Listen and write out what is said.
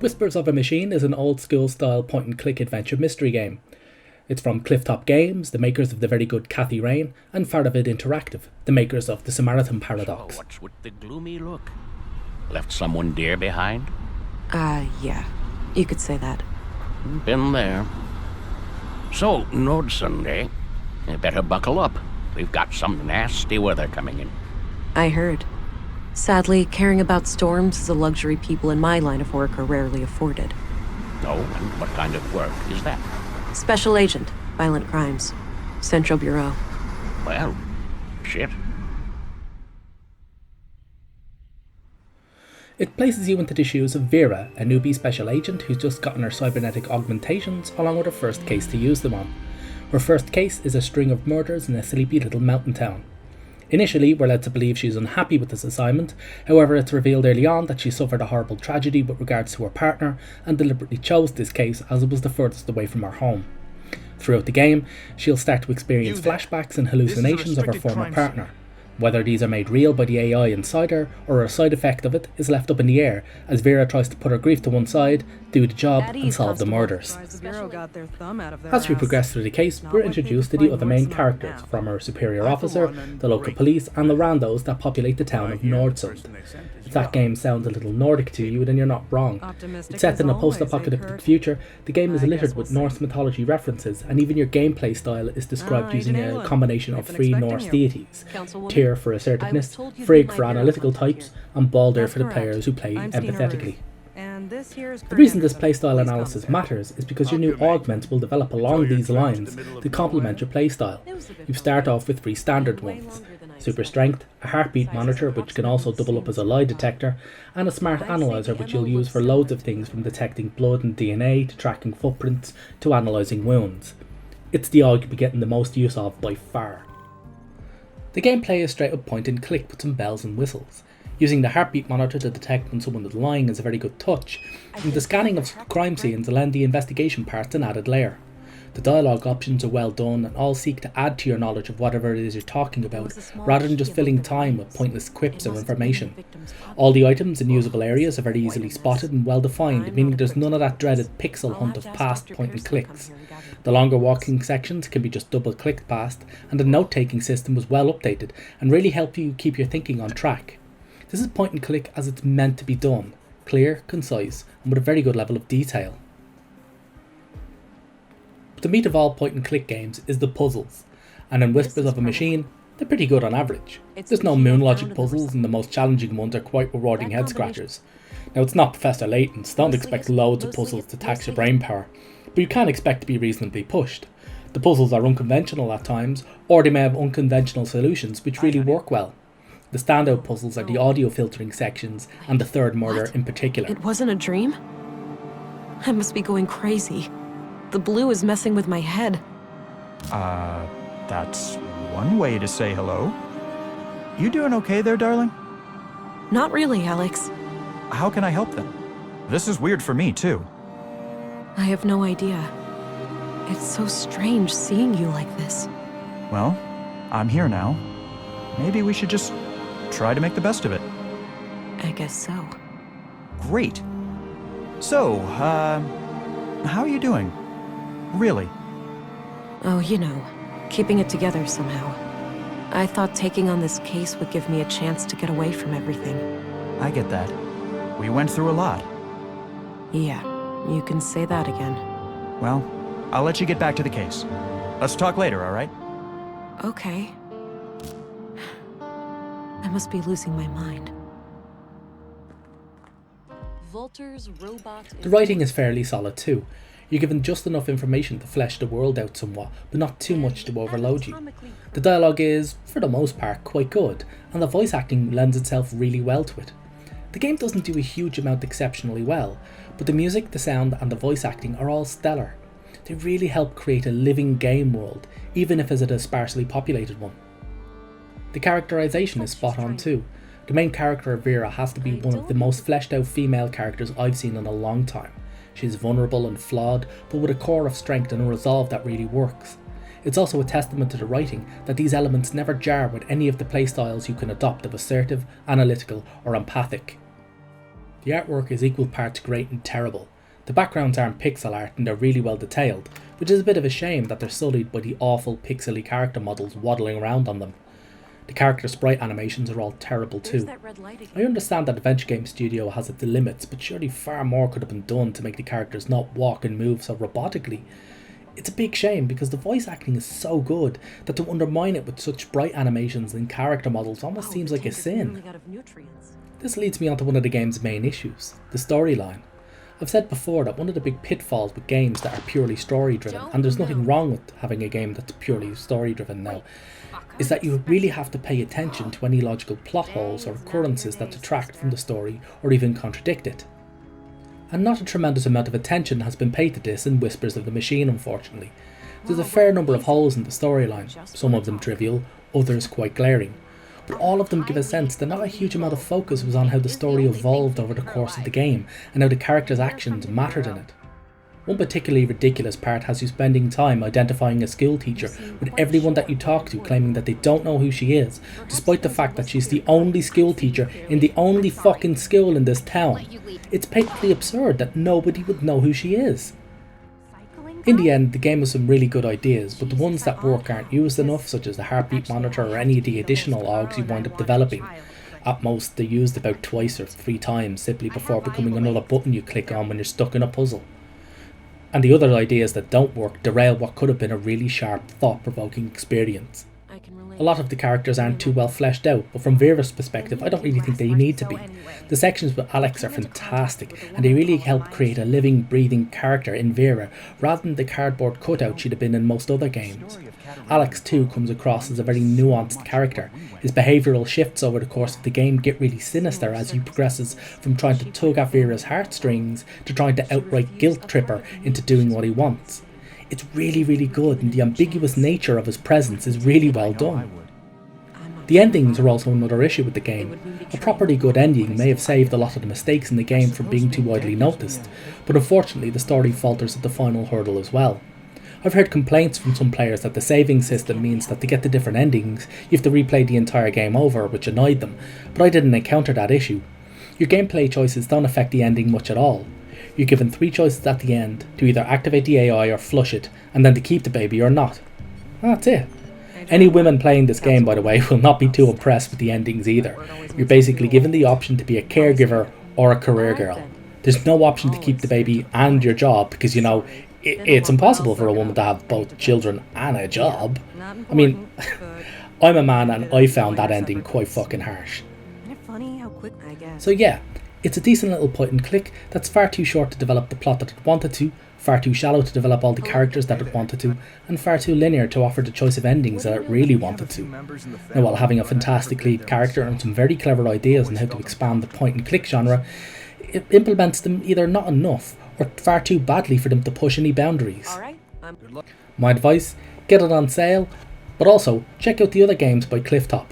Whispers of a Machine is an old-school style point-and-click adventure mystery game. It's from Clifftop Games, the makers of the very good Cathy Rain, and Faravid Interactive, the makers of The Samaritan Paradox. So what's with the gloomy look? Left someone dear behind? Yeah. You could say that. Been there. So, Norse, eh? You better buckle up. We've got some nasty weather coming in. I heard. Sadly, caring about storms is a luxury people in my line of work are rarely afforded. Oh, and what kind of work is that? Special Agent, Violent Crimes. Central Bureau. Well, shit. It places you into the shoes of Vera, a newbie special agent who's just gotten her cybernetic augmentations along with her first case to use them on. Her first case is a string of murders in a sleepy little mountain town. Initially, we're led to believe she's unhappy with this assignment, however it's revealed early on that she suffered a horrible tragedy with regards to her partner and deliberately chose this case as it was the furthest away from her home. Throughout the game, she'll start to experience flashbacks and hallucinations of her former partner. Whether these are made real by the AI inside her or a side effect of it is left up in the air as Vera tries to put her grief to one side, do the job and solve the murders. As we progress through the case, we're introduced to the other main characters, from our superior officer, the local police and the randos that populate the town of Norse. If that game sounds a little Nordic to you, then you're not wrong. It's set in a post-apocalyptic future, the game is littered with Norse mythology references, and even your gameplay style is described using a combination of three Norse deities: Tyr for assertiveness, Frigg for analytical types, and Balder for the players who play empathetically. The reason this playstyle analysis matters is because your new augments will develop along these lines to complement your playstyle. You start off with three standard ones: super strength, a heartbeat monitor which can also double up as a lie detector, and a smart analyzer which you'll use for loads of things from detecting blood and DNA to tracking footprints to analysing wounds. It's the aug you'll be getting the most use of by far. The gameplay is straight up point and click with some bells and whistles. Using the heartbeat monitor to detect when someone is lying is a very good touch, and the scanning of crime scenes will lend the investigation parts an added layer. The dialogue options are well done and all seek to add to your knowledge of whatever it is you're talking about, rather than just filling time with pointless quips or information. All the items and usable areas are very easily spotted and well defined, meaning there's none of that dreaded pixel hunt of past point and clicks. The longer walking sections can be just double clicked past, and the note taking system was well updated and really help you keep your thinking on track. This is point and click as it's meant to be done, clear, concise, and with a very good level of detail. But the meat of all point and click games is the puzzles, and in Whispers of a Machine, they're pretty good on average. There's no moon logic puzzles, and the most challenging ones are quite rewarding head scratchers. Now, it's not Professor Layton, so don't expect loads of puzzles to tax your brain power, but you can expect to be reasonably pushed. The puzzles are unconventional at times, or they may have unconventional solutions which really work well. The standout puzzles are the audio filtering sections and the third murder in particular. It wasn't a dream? I must be going crazy. The blue is messing with my head. That's one way to say hello. You doing okay there, darling? Not really, Alex. How can I help them? This is weird for me, too. I have no idea. It's so strange seeing you like this. Well, I'm here now. Maybe we should just try to make the best of it. I guess so. Great. So, how are you doing? Really? Oh, you know, keeping it together somehow. I thought taking on this case would give me a chance to get away from everything. I get that. We went through a lot. Yeah, you can say that again. Well, I'll let you get back to the case. Let's talk later, all right? Okay. I must be losing my mind. The writing is fairly solid too. You're given just enough information to flesh the world out somewhat, but not too much to overload you. The dialogue is, for the most part, quite good, and the voice acting lends itself really well to it. The game doesn't do a huge amount exceptionally well, but the music, the sound and the voice acting are all stellar. They really help create a living game world, even if it's a sparsely populated one. The characterization is spot on too. The main character of Vera has to be one of the most fleshed out female characters I've seen in a long time. She's vulnerable and flawed, but with a core of strength and a resolve that really works. It's also a testament to the writing that these elements never jar with any of the playstyles you can adopt of assertive, analytical or empathic. The artwork is equal parts great and terrible. The backgrounds aren't pixel art and they're really well detailed, which is a bit of a shame that they're sullied by the awful pixely character models waddling around on them. The character sprite animations are all terrible too. I understand that Adventure Game Studio has its limits, but surely far more could have been done to make the characters not walk and move so robotically. It's a big shame because the voice acting is so good that to undermine it with such sprite animations and character models almost seems like a sin. This leads me on to one of the game's main issues, the storyline. I've said before that one of the big pitfalls with games that are purely story driven, and there's nothing wrong with having a game that's purely story driven now, is that you really have to pay attention to any logical plot holes or occurrences that detract from the story or even contradict it. And not a tremendous amount of attention has been paid to this in Whispers of the Machine, unfortunately. There's a fair number of holes in the storyline, some of them trivial, others quite glaring. But all of them give a sense that not a huge amount of focus was on how the story evolved over the course of the game and how the character's actions mattered in it. One particularly ridiculous part has you spending time identifying a school teacher with everyone that you talk to claiming that they don't know who she is, despite the fact that she's the only school teacher in the only fucking school in this town. It's patently absurd that nobody would know who she is. In the end, the game has some really good ideas, but the ones that work aren't used enough, such as the heartbeat monitor or any of the additional OGs you wind up developing. At most, they're used about twice or 3 times, simply before becoming another button you click on when you're stuck in a puzzle. And the other ideas that don't work derail what could have been a really sharp, thought-provoking experience. A lot of the characters aren't too well fleshed out, but from Vera's perspective, I don't really think they need to be. The sections with Alex are fantastic, and they really help create a living, breathing character in Vera, rather than the cardboard cutout she'd have been in most other games. Alex too comes across as a very nuanced character. His behavioural shifts over the course of the game get really sinister as he progresses from trying to tug at Vera's heartstrings to trying to outright guilt trip her into doing what he wants. It's really, really good, and the ambiguous nature of his presence is really well done. The endings are also another issue with the game. A properly good ending may have saved a lot of the mistakes in the game from being too widely noticed, but unfortunately the story falters at the final hurdle as well. I've heard complaints from some players that the saving system means that to get the different endings, you have to replay the entire game over, which annoyed them, but I didn't encounter that issue. Your gameplay choices don't affect the ending much at all. You're given 3 choices at the end, to either activate the AI or flush it, and then to keep the baby or not. That's it. Any women playing this game, by the way, will not be too impressed with the endings either. You're basically given the option to be a caregiver or a career girl. There's no option to keep the baby and your job, because you know, it's impossible for a woman to have both children and a job. I mean, I'm a man and I found that ending quite fucking harsh. So yeah, it's a decent little point and click that's far too short to develop the plot that it wanted to, far too shallow to develop all the characters that it wanted to, and far too linear to offer the choice of endings that it really wanted to. Now, while having a fantastic lead character and some very clever ideas on how to expand the point and click genre, it implements them either not enough or far too badly for them to push any boundaries. My advice, get it on sale, but also check out the other games by Clifftop.